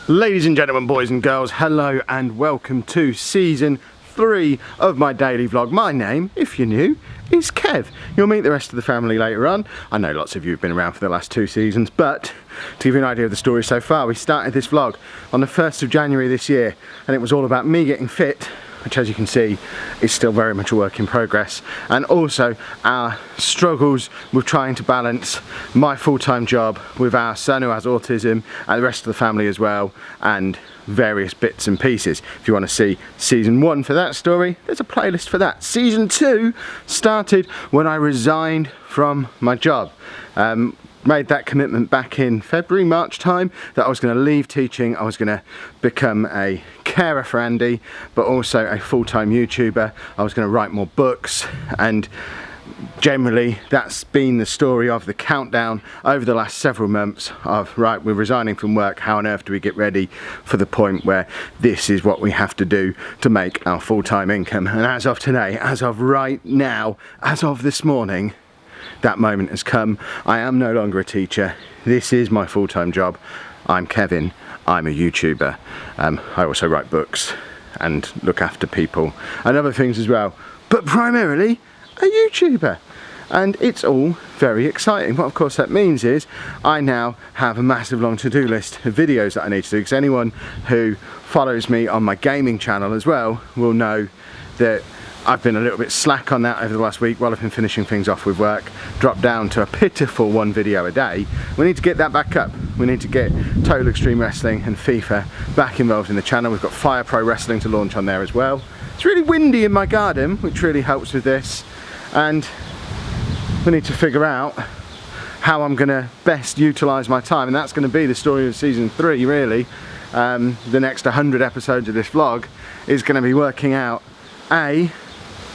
Ladies and gentlemen, boys and girls, hello and welcome to season 3 of my daily vlog. My name, if you're new, is Kev. You'll meet the rest of the family later on. I know lots of you have been around for the last 2 seasons, but to give you an idea of the story so far, we started this vlog on the 1st of January this year, and it was all about me getting fit, which, as you can see, is still very much a work in progress, and also our struggles with trying to balance my full-time job with our son who has autism and the rest of the family as well, and various bits and pieces. If you want to see season 1 for that story, there's a playlist for that. Season 2 started when I resigned from my job. Made that commitment back in February, March time, that I was going to leave teaching. I was going to become a carer for Andy, but also a full-time YouTuber. I was going to write more books, and generally that's been the story of the countdown over the last several months of, right, we're resigning from work, how on earth do we get ready for the point where this is what we have to do to make our full-time income. And as of today, as of right now, as of this morning, that moment has come. I am no longer a teacher. This is my full-time job. I'm Kevin. I'm a YouTuber. I also write books and look after people and other things as well, but primarily a YouTuber. And it's all very exciting. What of course that means is I now have a massive long to-do list of videos that I need to do, because anyone who follows me on my gaming channel as well will know that I've been a little bit slack on that over the last week while I've been finishing things off with work. Dropped down to a pitiful 1 video a day. We need to get that back up. We need to get Total Extreme Wrestling and FIFA back involved in the channel. We've got Fire Pro Wrestling to launch on there as well. It's really windy in my garden, which really helps with this. And we need to figure out how I'm going to best utilise my time. And that's going to be the story of season 3, really. The next 100 episodes of this vlog is going to be working out,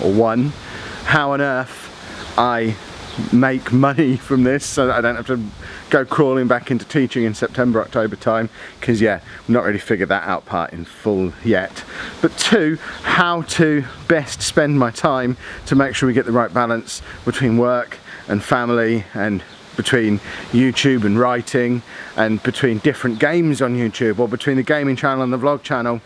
one, how on earth I make money from this so that I don't have to go crawling back into teaching in September, October time, because yeah, we've not really figured that out part in full yet. But 2, how to best spend my time to make sure we get the right balance between work and family, and between YouTube and writing, and between different games on YouTube, or between the gaming channel and the vlog channel.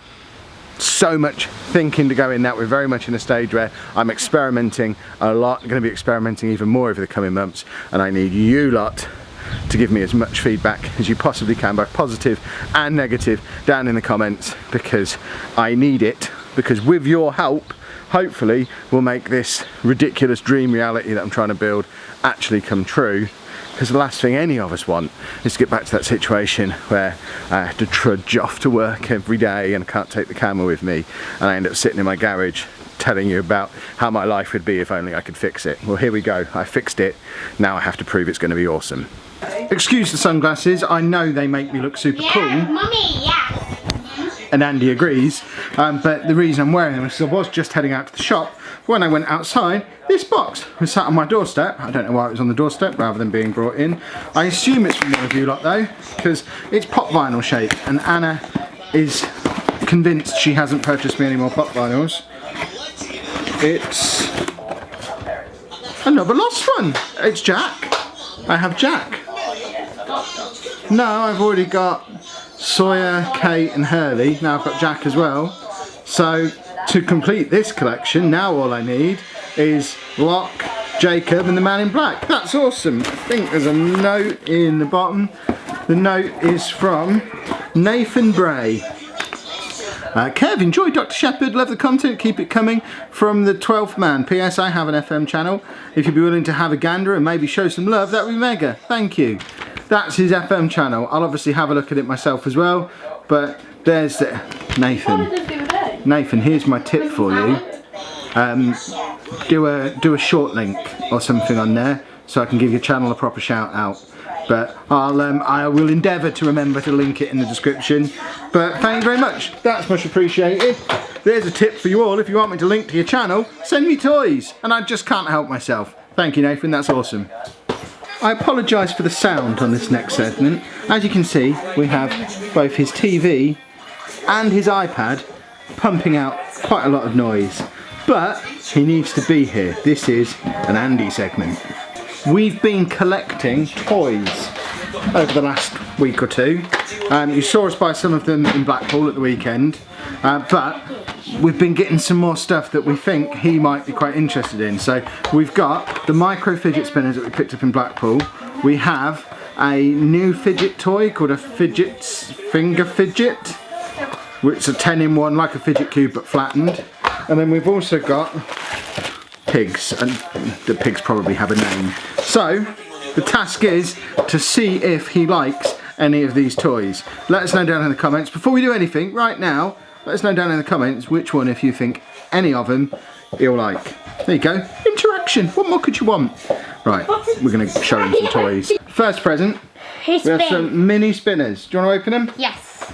So much thinking to go in that. We're very much in a stage where I'm experimenting a lot. I'm going to be experimenting even more over the coming months, and I need you lot to give me as much feedback as you possibly can, both positive and negative, down in the comments, because I need it. Because with your help, hopefully we'll make this ridiculous dream reality that I'm trying to build actually come true. Because the last thing any of us want is to get back to that situation where I have to trudge off to work every day and I can't take the camera with me, and I end up sitting in my garage telling you about how my life would be if only I could fix it. Well, here we go. I fixed it. Now I have to prove it's going to be awesome. Excuse the sunglasses. I know they make me look super cool. Mummy, yeah. And Andy agrees, but the reason I'm wearing them is because I was just heading out to the shop. When I went outside, this box was sat on my doorstep. I don't know why it was on the doorstep rather than being brought in. I assume it's from one of you lot though, because it's pop vinyl shaped, and Anna is convinced she hasn't purchased me any more pop vinyls. It's another lost one. It's Jack. I have Jack. No, I've already got Sawyer, Kate and Hurley. Now I've got Jack as well. So to complete this collection, now all I need is Locke, Jacob and the Man in Black. That's awesome. I think there's a note in the bottom. The note is from Nathan Bray. Kev, enjoy Dr. Shepherd, love the content, keep it coming. From the 12th man. P.S. I have an FM channel. If you'd be willing to have a gander and maybe show some love, that would be mega. Thank you. That's his FM channel. I'll obviously have a look at it myself as well, but there's Nathan. Nathan, here's my tip for you. Do a short link or something on there so I can give your channel a proper shout out. But I will endeavour to remember to link it in the description. But thank you very much. That's much appreciated. There's a tip for you all. If you want me to link to your channel, send me toys. And I just can't help myself. Thank you, Nathan. That's awesome. I apologise for the sound on this next segment. As you can see, we have both his TV and his iPad pumping out quite a lot of noise. But he needs to be here. This is an Andy segment. We've been collecting toys over the last week or two, You saw us buy some of them in Blackpool at the weekend, but we've been getting some more stuff that we think he might be quite interested in. So we've got the micro fidget spinners that we picked up in Blackpool. We have a new fidget toy called a finger fidget, which is a 10-in-1, like a fidget cube but flattened. And then we've also got pigs, and the pigs probably have a name. So the task is to see if he likes any of these toys. Let us know down in the comments. Before we do anything, right now, let us know down in the comments which one, if you think any of them, he'll like. There you go. Interaction. What more could you want? Right, we're going to show him some toys. First present, we have some mini spinners. Do you want to open them? Yes.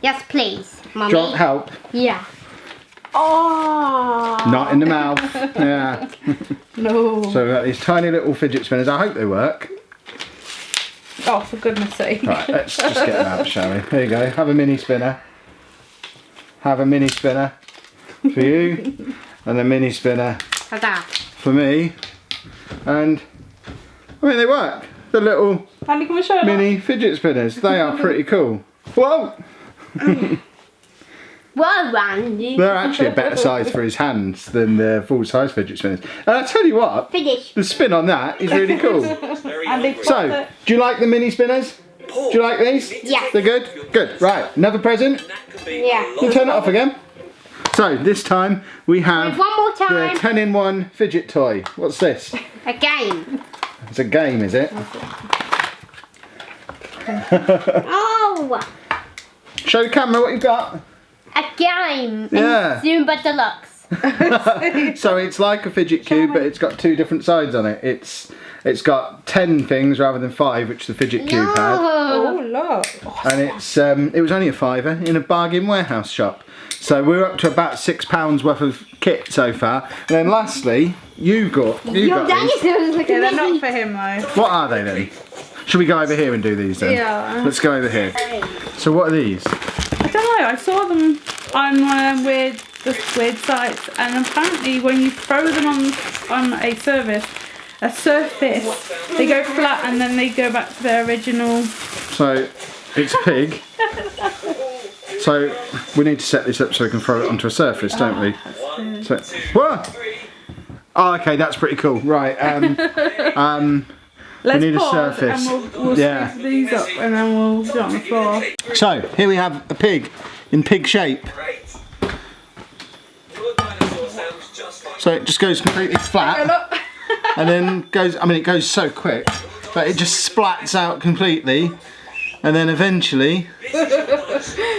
Yes, please, Mummy. Do you want help? Yeah. Oh. Not in the mouth. Yeah. No. So we've got these tiny little fidget spinners. I hope they work. Oh, for goodness sake. Right, let's just get them out, shall we? There you go. Have a mini spinner. Have a mini spinner for you. And a mini spinner for me. And, I mean, they work. The little Andy, can we show mini fidget spinners. They are pretty cool. Whoa! Well, Randy. They're actually a better size for his hands than the full-size fidget spinners. And I tell you what, the spin on that is really cool. Andy, So, do you like the mini spinners? Do you like these? Yeah. They're good? Good. Right, another present? Yeah. We'll turn it off again. So, this time we have One more the time. 10-in-1 fidget toy. What's this? A game. It's a game, is it? Oh. Show the camera what you've got. A game. Yeah. Zumba Deluxe. So it's like a fidget cube, but it's got two different sides on it. It's got 10 things rather than 5, which the fidget cube had. Oh, look. And it was only a £5 in a bargain warehouse shop. So we're up to about £6 worth of kit so far. And then lastly, you got these. dinosaurs look Yeah, they're not for him though. What are they then? Should we go over here and do these then? Yeah. Let's go over here. So what are these? I don't know, I saw them on one of them weird sites, and apparently when you throw them on a surface, they go flat and then they go back to their original. So it's a pig. So we need to set this up so we can throw it onto a surface, don't we? So, whoa! Oh, okay, that's pretty cool. Right. Let's we need a pause surface. And we'll Yeah. scoop these up and then we'll do it on the floor. So here we have a pig in pig shape. So it just goes completely flat, and then goes. I mean, it goes so quick, but it just splats out completely, and then eventually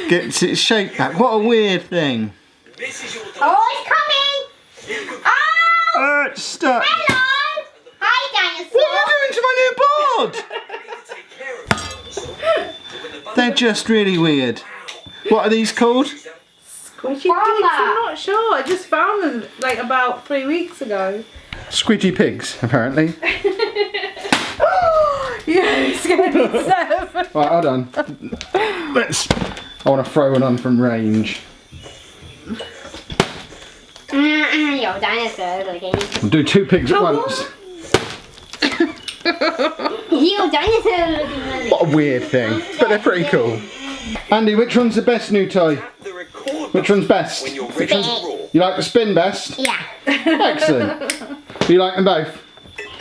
gets its shape back. What a weird thing. Oh, it's coming. Oh. It's stuck. Hello. Hi, dinosaur. What are you doing to my new board? They're just really weird. What are these called? Squishy Pigs, I'm not sure. I just found them like about 3 weeks ago. Squidgy pigs, apparently. Yeah, it's going to be 7. Right, hold on. I want to throw one on from range. Your dinosaurs looking. We'll do 2 pigs at once. Your dinosaurs looking. What a weird thing, but they're pretty cool. Andy, which one's the best new toy? Which one's best? You like the spin best? Yeah. Excellent. Do you like them both?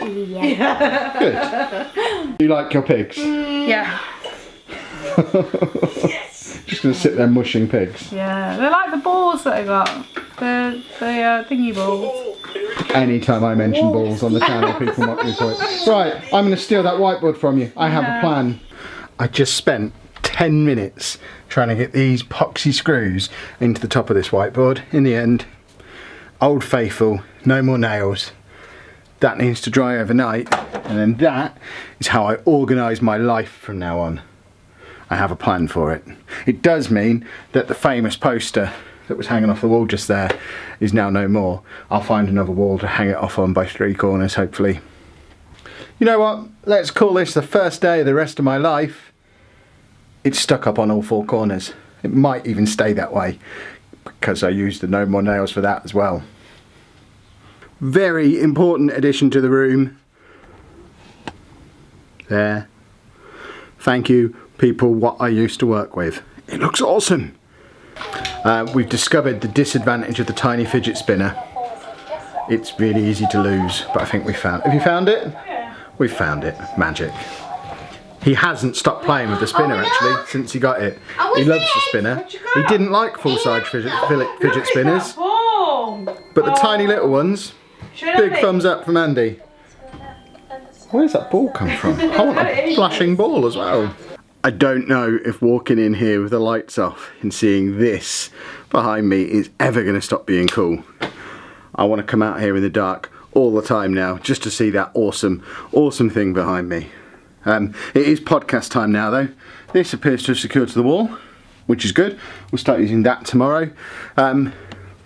Yeah. Good. Do you like your pigs? Yeah. Just going to sit there mushing pigs. Yeah, they're like the balls that I got. The thingy balls. Anytime I mention balls on the channel, people mock me for it. Right, I'm going to steal that whiteboard from you. I have a plan. I just spent 10 minutes trying to get these poxy screws into the top of this whiteboard. In the end, Old Faithful, no more nails. That needs to dry overnight, and then that is how I organise my life from now on. I have a plan for it. It does mean that the famous poster that was hanging off the wall just there is now no more. I'll find another wall to hang it off on both 3 corners, hopefully. You know what? Let's call this the first day of the rest of my life. It's stuck up on all 4 corners. It might even stay that way because I used the no more nails for that as well. Very important addition to the room. There. Thank you people what I used to work with. It looks awesome. We've discovered the disadvantage of the tiny fidget spinner. It's really easy to lose, but I think we found. Have you found it? Yeah. We found it. Magic. He hasn't stopped playing with the spinner actually since he got it. He loves the spinner. He didn't like full-size fidget spinners, but the tiny little ones. Big thumbs up from Andy. Where's that ball come from? I want a flashing ball as well. I don't know if walking in here with the lights off and seeing this behind me is ever going to stop being cool. I want to come out here in the dark all the time now just to see that awesome thing behind me. It is podcast time now though. This appears to have secured to the wall, which is good. We'll start using that tomorrow.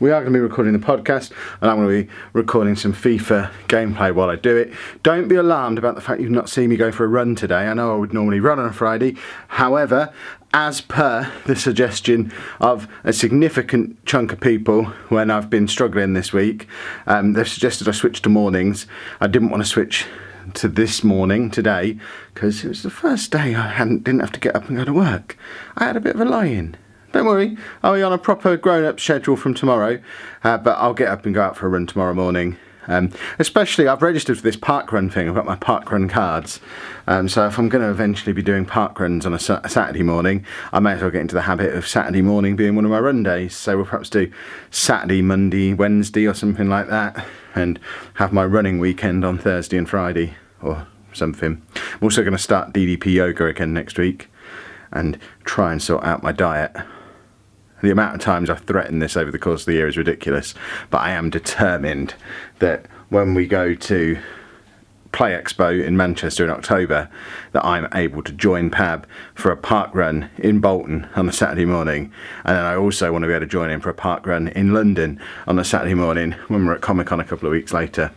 We are going to be recording the podcast and I'm going to be recording some FIFA gameplay while I do it. Don't be alarmed about the fact you've not seen me go for a run today. I know I would normally run on a Friday. However, as per the suggestion of a significant chunk of people when I've been struggling this week, they've suggested I switch to mornings. I didn't want to switch to this morning today because it was the first day I didn't have to get up and go to work. I had a bit of a lie-in. Don't worry, I'll be on a proper grown-up schedule from tomorrow, but I'll get up and go out for a run tomorrow morning. Especially, I've registered for this park run thing. I've got my park run cards, so if I'm going to eventually be doing park runs on a Saturday morning, I may as well get into the habit of Saturday morning being one of my run days. So we'll perhaps do Saturday, Monday, Wednesday or something like that, and have my running weekend on Thursday and Friday or something. I'm also going to start DDP yoga again next week and try and sort out my diet. The amount of times I've threatened this over the course of the year is ridiculous, but I am determined that when we go to Play Expo in Manchester in October, that I'm able to join Pab for a park run in Bolton on a Saturday morning, and then I also want to be able to join him for a park run in London on a Saturday morning when we're at Comic Con a couple of weeks later.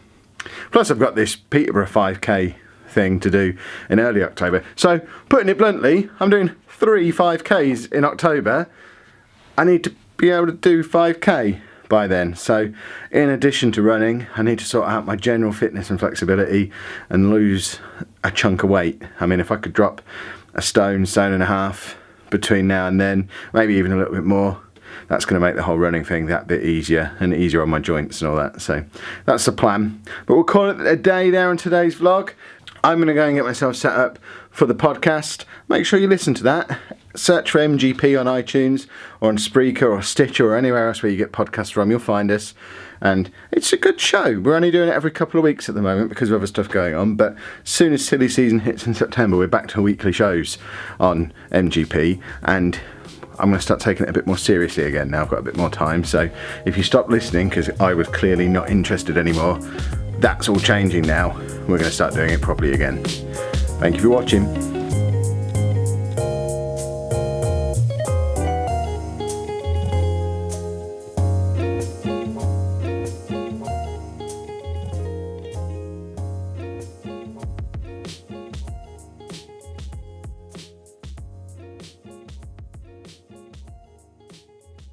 Plus I've got this Peterborough 5k thing to do in early October. So putting it bluntly, I'm doing 3 5ks in October. I need to be able to do 5k by then. So in addition to running, I need to sort out my general fitness and flexibility and lose a chunk of weight. I mean, if I could drop a stone and a half between now and then, maybe even a little bit more, that's going to make the whole running thing that bit easier and easier on my joints and all that. So that's the plan. But we'll call it a day there on today's vlog. I'm going to go and get myself set up for the podcast. Make sure you listen to that. Search for MGP on iTunes or on Spreaker or Stitcher or anywhere else where you get podcasts from. You'll find us. And it's a good show. We're only doing it every couple of weeks at the moment because of other stuff going on. But as soon as silly season hits in September, we're back to weekly shows on MGP. And I'm going to start taking it a bit more seriously again now. I've got a bit more time. So if you stop listening because I was clearly not interested anymore, that's all changing now. We're going to start doing it properly again. Thank you for watching.